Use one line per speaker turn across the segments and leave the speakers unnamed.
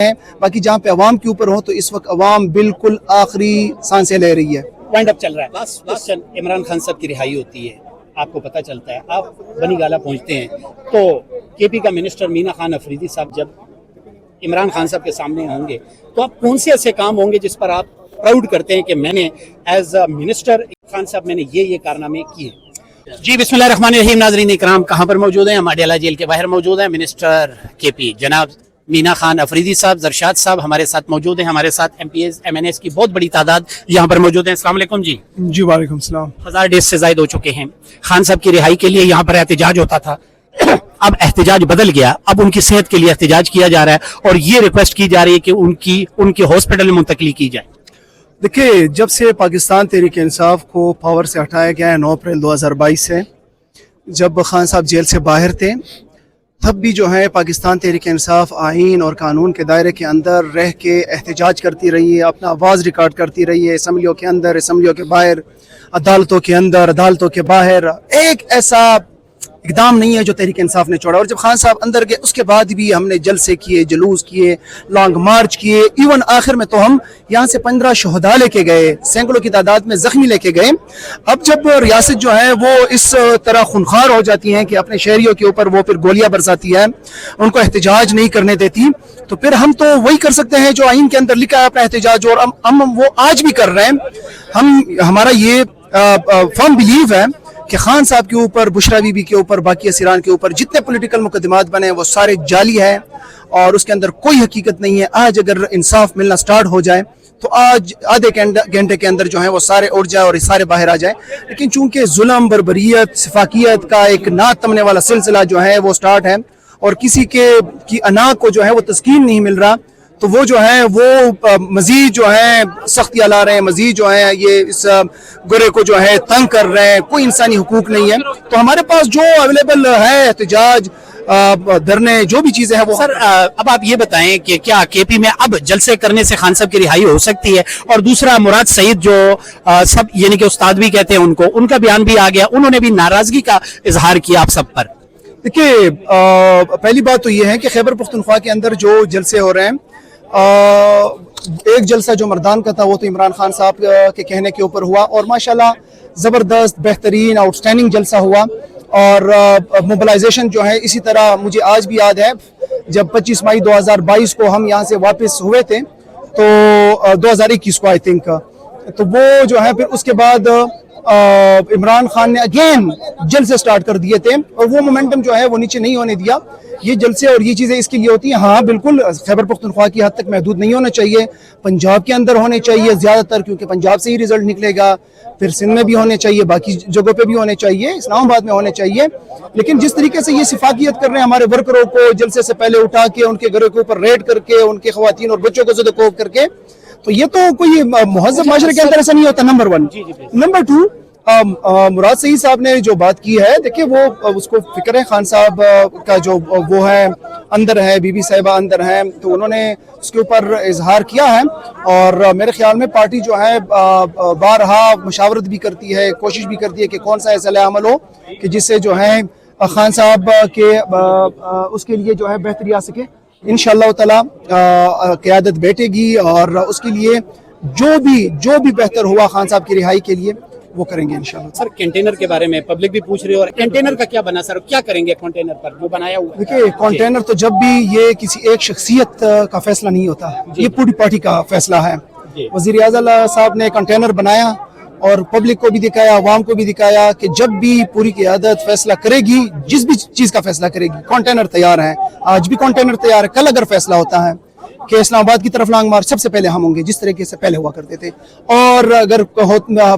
ہیں. باقی جہاں پہ عوام کے اوپر ہو تو اس وقت عوام بالکل آخری سانسیں لے رہی ہے.
وائنڈ اپ چل رہا ہے. بس عمران خان صاحب کی رہائی ہوتی ہے، آپ کو پتہ چلتا ہے، آپ بنی گالا پہنچتے ہیں تو کے پی کا منسٹر مینا خان افریدی صاحب جب عمران خان صاحب کے سامنے ہوں گے تو آپ کون سے ایسے کام ہوں گے جس پر آپ پراؤڈ کرتے ہیں کہ میں نے ایز اے منسٹر خان صاحب میں نے یہ کارنامے کیے؟ جی بسم اللہ الرحمن الرحیم. ناظرین اکرام کہاں پر موجود ہیں؟ ہم اڈیالہ جیل کے باہر موجود ہیں. منسٹر کے پی جناب مینا خان افریدی صاحب، زرشاد صاحب ہمارے ساتھ موجود ہیں. ہمارے ساتھ MPAs M N S کی بہت بڑی تعداد یہاں پر موجود ہیں. السلام علیکم جی.
جی وعلیکم السلام.
1000 ڈیز سے زائد ہو چکے ہیں. خان صاحب کی رہائی کے لیے یہاں پر احتجاج ہوتا تھا، اب احتجاج بدل گیا، اب ان کی صحت کے لیے احتجاج کیا جا رہا ہے اور یہ ریکویسٹ کی جا رہی ہے کہ ان کی ہاسپٹل میں منتقلی کی جائے.
دیکھیے، جب سے پاکستان تحریک انصاف کو پاور سے ہٹایا گیا ہے 9 اپریل 2022 سے، جب خان صاحب جیل سے باہر تھے تب بھی جو ہے پاکستان تحریک انصاف آئین اور قانون کے دائرے کے اندر رہ کے احتجاج کرتی رہی ہے، اپنا آواز ریکارڈ کرتی رہی ہے، اسمبلیوں کے اندر، اسمبلیوں کے باہر، عدالتوں کے اندر، عدالتوں کے باہر. ایک ایسا اقدام نہیں ہے جو تحریک انصاف نے چھوڑا. اور جب خان صاحب اندر گئے اس کے بعد بھی ہم نے جلسے کیے، جلوس کیے، لانگ مارچ کیے، ایون آخر میں تو ہم یہاں سے 15 شہداء لے کے گئے، سینکڑوں کی تعداد میں زخمی لے کے گئے. اب جب ریاست جو ہے وہ اس طرح خونخوار ہو جاتی ہیں کہ اپنے شہریوں کے اوپر وہ پھر گولیاں برساتی ہے، ان کو احتجاج نہیں کرنے دیتی، تو پھر ہم تو وہی کر سکتے ہیں جو آئین کے اندر لکھا ہے، اپنا احتجاج، اور ہم وہ آج بھی کر رہے ہیں. ہمارا یہ فرم بلیو ہے کہ خان صاحب کے اوپر، بشرا بی بی کے اوپر، باقی اسیران کے اوپر جتنے پولیٹیکل مقدمات بنے ہیں وہ سارے جعلی ہیں اور اس کے اندر کوئی حقیقت نہیں ہے. آج اگر انصاف ملنا سٹارٹ ہو جائے تو آج آدھے گھنٹے کے اندر جو ہے وہ سارے اڑ جائے اور سارے باہر آ جائیں. لیکن چونکہ ظلم، بربریت، سفاکیت کا ایک نعت تمنے والا سلسلہ جو ہے وہ سٹارٹ ہے اور کسی کی انا کو جو ہے وہ تسکین نہیں مل رہا، تو وہ جو ہے وہ مزید جو ہے سختیاں لا رہے ہیں، مزید جو ہے یہ اس گورے کو جو ہے تنگ کر رہے ہیں. کوئی انسانی حقوق نہیں ہے. تو ہمارے پاس جو اویلیبل ہے، احتجاج، دھرنے، جو بھی چیزیں ہیں وہ.
سر اب آپ یہ بتائیں کہ کیا کے پی میں اب جلسے کرنے سے خان صاحب کی رہائی ہو سکتی ہے؟ اور دوسرا مراد سعید جو سب یعنی کہ استاد بھی کہتے ہیں ان کا بیان بھی آ گیا، انہوں نے بھی ناراضگی کا اظہار کیا آپ سب پر.
دیکھیے، پہلی بات تو یہ ہے کہ خیبر پختونخوا کے اندر جو جلسے ہو رہے ہیں، ایک جلسہ جو مردان کا تھا وہ تو عمران خان صاحب کے کہنے کے اوپر ہوا اور ماشاءاللہ زبردست، بہترین، آؤٹ اسٹینڈنگ جلسہ ہوا. اور موبلائزیشن جو ہے اسی طرح مجھے آج بھی یاد ہے جب 25 مئی 2022 کو ہم یہاں سے واپس ہوئے تھے تو 2021 کو آئی تھنک، تو وہ جو ہے پھر اس کے بعد عمران خان نے اگین جلسے سٹارٹ کر دیے تھے اور وہ مومنٹم جو ہے وہ نیچے نہیں ہونے دیا. یہ جلسے اور یہ چیزیں اس کے لیے ہوتی ہیں. ہاں بالکل خیبر پختونخوا کی حد تک محدود نہیں ہونا چاہیے، پنجاب کے اندر ہونے چاہیے زیادہ تر، کیونکہ پنجاب سے ہی رزلٹ نکلے گا، پھر سندھ میں بھی ہونے چاہیے، باقی جگہوں پہ بھی ہونے چاہیے، اسلام آباد میں ہونے چاہیے. لیکن جس طریقے سے یہ سفاکیت کر رہے ہیں ہمارے ورکروں کو جلسے سے پہلے اٹھا کے ان کے گھروں کے اوپر ریڈ کر کے ان کے خواتین اور بچوں کو زدوکوب کر کے، تو یہ تو کوئی مہذب معاشرے کے اندر ایسا نہیں ہوتا. نمبر 1. نمبر 2، مراد سعید صاحب نے جو بات کی ہے، دیکھیں وہ اس کو فکر ہے خان صاحب کا جو وہ ہے اندر ہے، بی بی صاحبہ اندر ہیں، تو انہوں نے اس کے اوپر اظہار کیا ہے اور میرے خیال میں پارٹی جو ہے بارہا مشاورت بھی کرتی ہے، کوشش بھی کرتی ہے کہ کون سا ایسا عمل ہو کہ جس سے جو ہے خان صاحب کے اس کے لیے جو ہے بہتری آ سکے. انشاءاللہ تعالی قیادت بیٹھے گی اور اس کے لیے جو بھی بہتر ہوا خان صاحب کی رہائی کے لیے وہ کریں گے انشاءاللہ.
سر کنٹینر کے بارے میں پبلک بھی پوچھ رہی ہے، اور کنٹینر کا کیا بنا سر، کیا کریں گے کنٹینر پر جو بنایا ہوا ہے؟
دیکھیے، کنٹینر تو جب بھی یہ کسی ایک شخصیت کا فیصلہ نہیں ہوتا، یہ پوری پارٹی کا فیصلہ ہے. وزیر اعظم صاحب نے کنٹینر بنایا اور پبلک کو بھی دکھایا، عوام کو بھی دکھایا کہ جب بھی پوری قیادت فیصلہ کرے گی، جس بھی چیز کا فیصلہ کرے گی، کنٹینر تیار ہے. آج بھی کنٹینر تیار ہے. کل اگر فیصلہ ہوتا ہے کہ اسلام آباد کی طرف لانگ مارچ، سب سے پہلے ہم ہوں گے جس طریقے سے پہلے ہوا کرتے تھے. اور اگر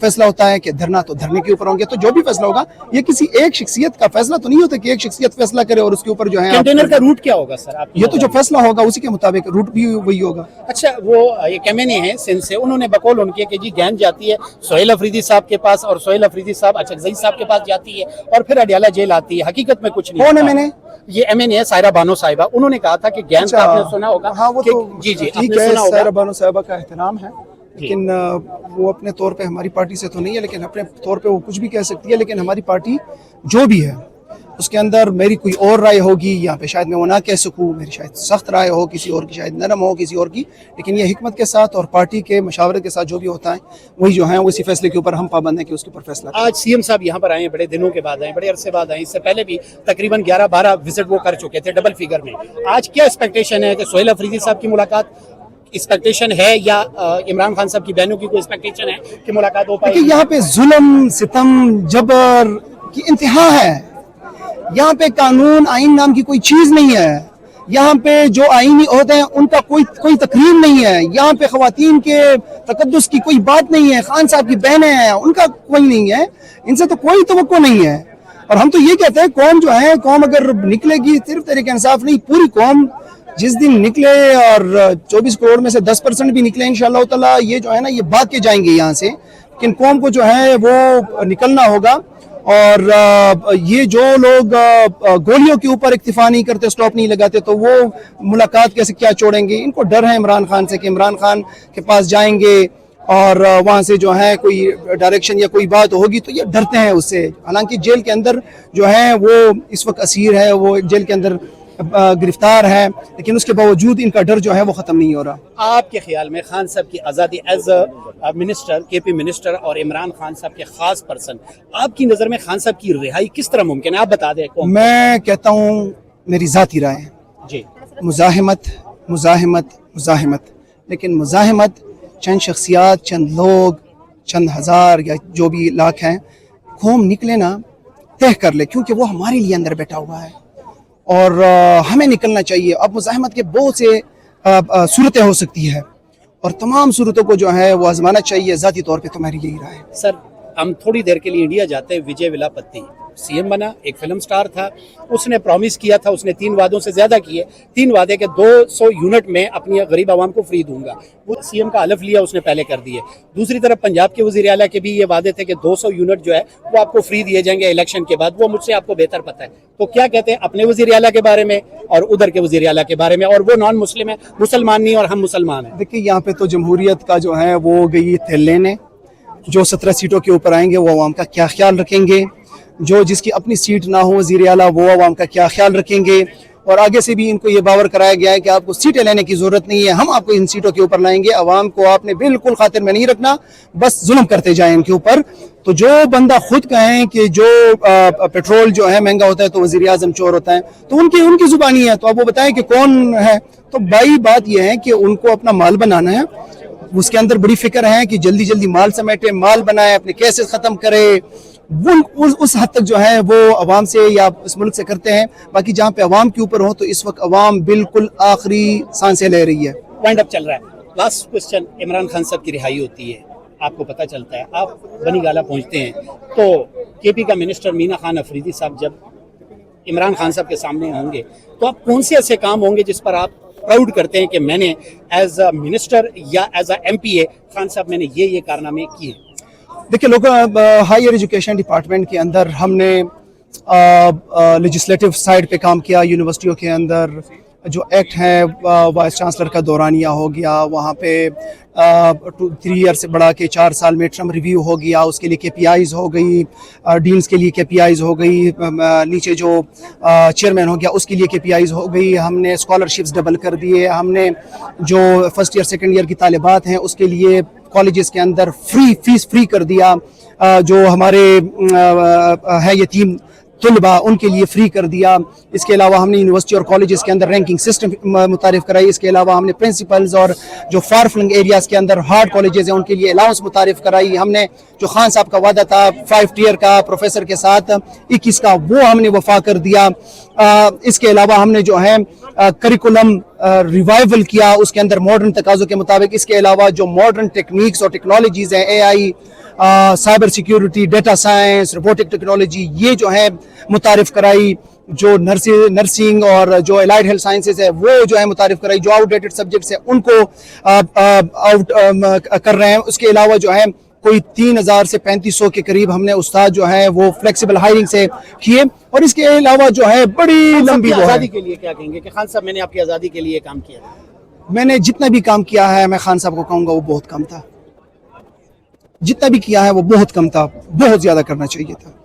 فیصلہ ہوتا ہے کہ دھرنا، تو دھرنے کے اوپر ہوں گے. تو جو بھی فیصلہ ہوگا یہ کسی ایک شخصیت کا فیصلہ تو نہیں ہوتا کہ ایک شخصیت فیصلہ کرے اور اس کے اوپر جو ہے
کنٹینر کا روٹ کیا ہوگا سر؟
یہ تو جو فیصلہ ہوگا اسی کے مطابق روٹ بھی وہی ہوگا.
اچھا، وہ ایک ایم این اے ہیں سندھ سے، انہوں نے بقول ان کے کہ جی گیند جاتی ہے سہیل افریدی صاحب کے پاس اور سہیل افریدی صاحب اچکزئی صاحب کے پاس جاتی ہے اور پھر اڈیالہ جیل آتی ہے. حقیقت میں کچھ نہیں.
کون ہے؟ میں نے
یہ ایم این اے سائرہ بانو صاحبہ، انہوں نے کہا تھا کہ گیند کا آپ نے سنا ہوگا.
ہاں وہ تو
جی
ٹھیک ہے، سائرہ بانو صاحبہ کا احترام ہے، لیکن وہ اپنے طور پہ ہماری پارٹی سے تو نہیں ہے، لیکن اپنے طور پہ وہ کچھ بھی کہہ سکتی ہے. لیکن ہماری پارٹی جو بھی ہے اس کے اندر میری کوئی اور رائے ہوگی، یہاں پہ شاید میں وہ نہ کہہ سکوں، میری شاید سخت رائے ہو، کسی اور کی شاید نرم ہو، کسی اور کی، لیکن یہ حکمت کے ساتھ اور پارٹی کے مشاورت کے ساتھ جو بھی ہوتا ہے وہی جو ہیں اسی فیصلے کے اوپر ہم پابند ہیں کہ اس کے اوپر فیصلہ کریں۔
آج سی ایم صاحب یہاں پر آئے ہیں، بڑے دنوں کے بعد آئے، بڑے عرصے بعد آئے، اس سے پہلے بھی تقریباً 11-12 وزٹ وہ کر چکے تھے ڈبل فگر میں۔ آج کیا ایکسپیکٹیشن ہے کہ سہیل افریدی صاحب کی ملاقات ایکسپیکٹیشن ہے یا عمران خان صاحب کی بہنوں کی کوئی ایکسپیکٹیشن ہے کہ ملاقات ہو پائے
کہ
گی؟
یہاں پہ ظلم، ستم، جبر کی انتہا ہے، یہاں پہ قانون آئین نام کی کوئی چیز نہیں ہے، یہاں پہ جو آئینی عہدے ہیں ان کا کوئی تقریر نہیں ہے، یہاں پہ خواتین کے تقدس کی کوئی بات نہیں ہے، خان صاحب کی بہنیں ہیں ان کا کوئی نہیں ہے، ان سے تو کوئی توقع نہیں ہے۔ اور ہم تو یہ کہتے ہیں قوم جو ہے، قوم اگر نکلے گی، صرف تحریک انصاف نہیں، پوری قوم جس دن نکلے اور 24 کروڑ میں سے 10% بھی نکلے انشاءاللہ تعالیٰ، یہ جو ہے نا یہ بھاگ کے جائیں گے یہاں سے، لیکن قوم کو جو ہے وہ نکلنا ہوگا۔ اور یہ جو لوگ گولیوں کے اوپر اکتفا نہیں کرتے، سٹاپ نہیں لگاتے، تو وہ ملاقات کیسے کیا چھوڑیں گے؟ ان کو ڈر ہے عمران خان سے کہ عمران خان کے پاس جائیں گے اور وہاں سے جو ہے کوئی ڈائریکشن یا کوئی بات ہوگی تو یہ ڈرتے ہیں اس سے۔ حالانکہ جیل کے اندر جو ہے وہ اس وقت اسیر ہے، وہ جیل کے اندر گرفتار ہے، لیکن اس کے باوجود ان کا ڈر جو ہے وہ ختم نہیں ہو رہا۔
آپ کے خیال میں خان صاحب کی آزادی ایز اے منسٹر، کے پی منسٹر، اور عمران خان صاحب کے خاص پرسن، آپ کی نظر میں خان صاحب کی رہائی کس طرح ممکن ہے؟ آپ بتا دیں۔
میں کہتا ہوں، میری ذاتی رائے ہے،
جی،
مزاحمت مزاحمت مزاحمت، لیکن مزاحمت چند شخصیات، چند لوگ، چند ہزار یا جو بھی لاکھ ہیں، قوم نکلے نا، طے کر لے، کیونکہ وہ ہمارے لیے اندر بیٹھا ہوا ہے اور ہمیں نکلنا چاہیے۔ اب مزاحمت کے بہت سے صورتیں ہو سکتی ہے اور تمام صورتوں کو جو ہے وہ آزمانا چاہیے۔ ذاتی طور پہ تو میری یہی رائے ہے۔
سر ہم تھوڑی دیر کے لیے انڈیا جاتے ہیں۔ وجے ولاپتی سی ایم بنا، ایک فلم سٹار تھا، اس نے پرومس کیا تھا، اس نے 3 وعدوں سے زیادہ کیے، 3 وعدے کے 200 یونٹ میں اپنی غریب عوام کو فری دوں گا، وہ سی ایم کا حلف لیا اس نے پہلے کر دیے۔ دوسری طرف پنجاب کے وزیر اعلیٰ کے بھی یہ وعدے تھے کہ 200 یونٹ جو ہے وہ آپ کو فری دیے جائیں گے الیکشن کے بعد، وہ مجھ سے آپ کو بہتر پتہ ہے، تو کیا کہتے ہیں اپنے وزیر اعلیٰ کے بارے میں اور ادھر کے وزیر اعلیٰ کے بارے میں؟ اور وہ نان مسلم ہے، مسلمان نہیں، اور ہم مسلمان ہیں۔
دیکھیے یہاں پہ تو جمہوریت کا جو ہے وہ گئی تھے لینے، جو 17 سیٹوں کے اوپر آئیں گے وہ عوام کا کیا خیال رکھیں گے، جو جس کی اپنی سیٹ نہ ہو وزیر اعلیٰ وہ عوام کا کیا خیال رکھیں گے۔ اور آگے سے بھی ان کو یہ باور کرایا گیا ہے کہ آپ کو سیٹیں لینے کی ضرورت نہیں ہے، ہم آپ کو ان سیٹوں کے اوپر لائیں گے، عوام کو آپ نے بالکل خاطر میں نہیں رکھنا، بس ظلم کرتے جائیں ان کے اوپر۔ تو جو بندہ خود کہیں کہ جو پیٹرول جو ہے مہنگا ہوتا ہے تو وزیر اعظم چور ہوتا ہے، تو ان کی زبانی ہے، تو آپ وہ بتائیں کہ کون ہے؟ تو بھائی بات یہ ہے کہ ان کو اپنا مال بنانا ہے، اس کے اندر بڑی فکر ہے کہ جلدی جلدی مال سمیٹے، مال بنائے، اپنے کیسز ختم کرے، اس حد تک جو ہے وہ عوام سے یا اس ملک سے کرتے ہیں۔ باقی جہاں پہ عوام کے اوپر ہو تو اس وقت عوام بالکل آخری سانسیں لے رہی ہے۔
وائنڈ اپ چل رہا ہے۔ لاسٹ کوسچن، عمران خان صاحب کی رہائی ہوتی ہے، آپ کو پتہ چلتا ہے، آپ بنی گالہ پہنچتے ہیں، تو کے پی کا منسٹر مینا خان افریدی صاحب جب عمران خان صاحب کے سامنے ہوں گے تو آپ کون سے ایسے کام ہوں گے جس پر آپ پراؤڈ کرتے ہیں کہ میں نے ایز اے منسٹر یا ایز اے ایم پی اے خان صاحب میں نے یہ کارنامے کیے؟
دیکھیں لوگ ہائر ایجوکیشن ڈپارٹمنٹ کے اندر ہم نے لیجسلیٹو سائڈ پہ کام کیا، یونیورسٹیوں کے اندر جو ایکٹ ہے وائس چانسلر کا دورانیہ ہو گیا، وہاں پہ 3 ایئر سے بڑھا کے 4 سال میں ٹرم ریویو ہو گیا، اس کے لیے KPIs ہو گئی، ڈینز کے لیے KPIs ہو گئی، نیچے جو چیئرمین ہو گیا اس کے لیے KPIs ہو گئی، ہم نے اسکالرشپس ڈبل کر دیے، ہم نے جو فرسٹ ایئر سیکنڈ ایئر کی طالبات ہیں اس کے لیے کالجز کے اندر فیس فری کر دیا، جو ہمارے ہے یتیم طلباء ان کے لیے فری کر دیا۔ اس کے علاوہ ہم نے یونیورسٹی اور کالجز کے اندر رینکنگ سسٹم متعارف کرائی، اس کے علاوہ ہم نے پرنسپلز اور جو فار فلنگ ایریاز کے اندر ہارڈ کالجز ہیں ان کے لیے الاؤنس متعارف کرائی، ہم نے جو خان صاحب کا وعدہ تھا 5 ٹیئر کا پروفیسر کے ساتھ 21 کا وہ ہم نے وفا کر دیا۔ اس کے علاوہ ہم نے جو ہے کریکولم ریوائیول کیا، اس کے اندر ماڈرن تقاضوں کے مطابق، اس کے علاوہ جو ماڈرن ٹیکنیکس اور ٹیکنالوجیز ہیں AI، cyber security, data science, robotic technology, یہ جو ہے متعارف کرائی، جو نرسنگ اور جو الائڈ ہیلتھ سائنسز ہے وہ جو ہے متعارف کرائی، جو آؤٹ ڈیٹڈ سبجیکٹس ہیں ان کو آؤٹ کر رہے ہیں۔ اس کے علاوہ جو ہے کوئی 3000 سے 3500 کے قریب ہم نے استاد جو ہے وہ فلیکسیبل ہائرنگ سے کیے، اور اس کے علاوہ جو ہے بڑی لمبی وہ ہے۔
آزادی کے لیے کیا کہیں گے کہ خان صاحب میں نے آپ کی آزادی کے لیے کام کیا؟
میں نے جتنا بھی کام کیا ہے میں خان صاحب کو کہوں گا وہ بہت کم تھا، جتنا بھی کیا ہے وہ بہت کم تھا، بہت زیادہ کرنا چاہیے تھا۔